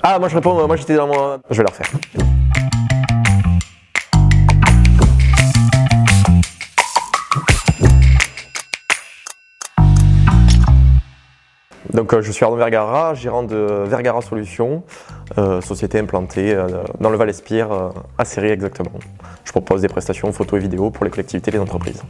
Ah, moi je réponds, moi j'étais dans mon... Je vais la refaire. Donc je suis Arnaud Vergara, gérant de Vergara Solutions, société implantée dans le Val-Espire, à Céry exactement. Je propose des prestations photos et vidéos pour les collectivités et les entreprises.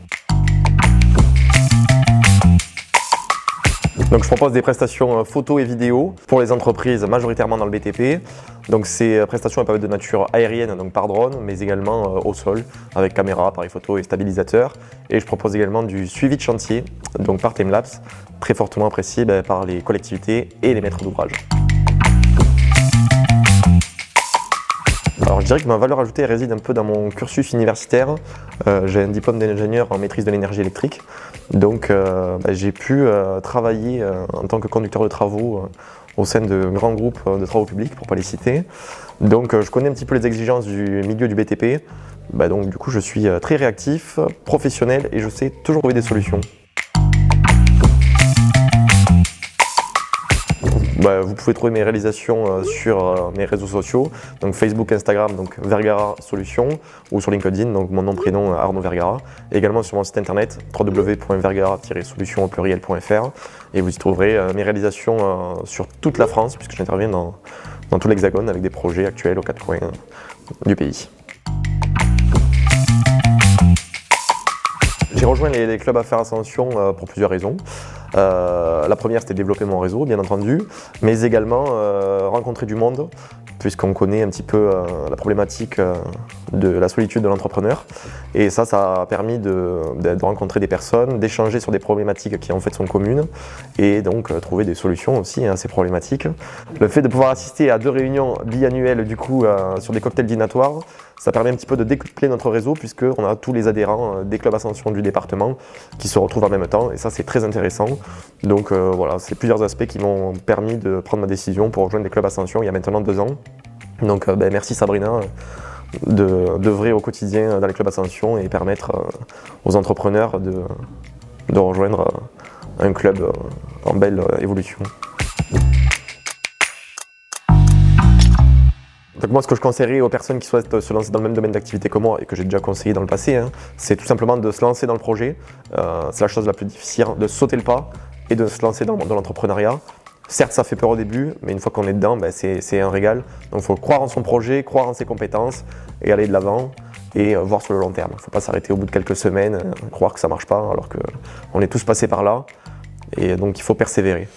Donc je propose des prestations photos et vidéos pour les entreprises majoritairement dans le BTP. Donc ces prestations peuvent être de nature aérienne, donc par drone, mais également au sol avec caméra, appareil photo et stabilisateur. Et je propose également du suivi de chantier, donc par timelapse, très fortement apprécié par les collectivités et les maîtres d'ouvrage. Alors je dirais que ma valeur ajoutée réside un peu dans mon cursus universitaire. J'ai un diplôme d'ingénieur en maîtrise de l'énergie électrique. Donc j'ai pu travailler en tant que conducteur de travaux au sein de grands groupes de travaux publics, pour ne pas les citer. Donc je connais un petit peu les exigences du milieu du BTP. Donc du coup je suis très réactif, professionnel et je sais toujours trouver des solutions. Vous pouvez trouver mes réalisations sur mes réseaux sociaux, donc Facebook, Instagram, donc Vergara Solutions, ou sur LinkedIn, donc mon nom, prénom Arnaud Vergara. Et également sur mon site internet www.vergara-solutions.fr et vous y trouverez mes réalisations sur toute la France, puisque j'interviens dans tout l'Hexagone avec des projets actuels aux quatre coins du pays. J'ai rejoint les clubs Affaires Ascension pour plusieurs raisons. La première, c'était développer mon réseau, bien entendu, mais également rencontrer du monde, puisqu'on connaît un petit peu la problématique de la solitude de l'entrepreneur. Et ça a permis de rencontrer des personnes, d'échanger sur des problématiques qui en fait sont communes, et donc trouver des solutions aussi à ces problématiques. Le fait de pouvoir assister à 2 réunions biannuelles du coup sur des cocktails dînatoires, ça permet un petit peu de décupler notre réseau, puisqu'on a tous les adhérents des clubs Ascension du département qui se retrouvent en même temps, et ça c'est très intéressant. Donc voilà, c'est plusieurs aspects qui m'ont permis de prendre ma décision pour rejoindre les clubs Ascension il y a maintenant 2 ans. Donc merci Sabrina d'œuvrer au quotidien dans les clubs Ascension et permettre aux entrepreneurs de rejoindre un club en belle évolution. Donc moi, ce que je conseillerais aux personnes qui souhaitent se lancer dans le même domaine d'activité que moi et que j'ai déjà conseillé dans le passé, c'est tout simplement de se lancer dans le projet. C'est la chose la plus difficile, de sauter le pas et de se lancer dans l'entrepreneuriat. Certes, ça fait peur au début, mais une fois qu'on est dedans, c'est un régal. Donc il faut croire en son projet, croire en ses compétences et aller de l'avant et voir sur le long terme. Il ne faut pas s'arrêter au bout de quelques semaines, croire que ça ne marche pas alors qu'on est tous passés par là. Et donc il faut persévérer.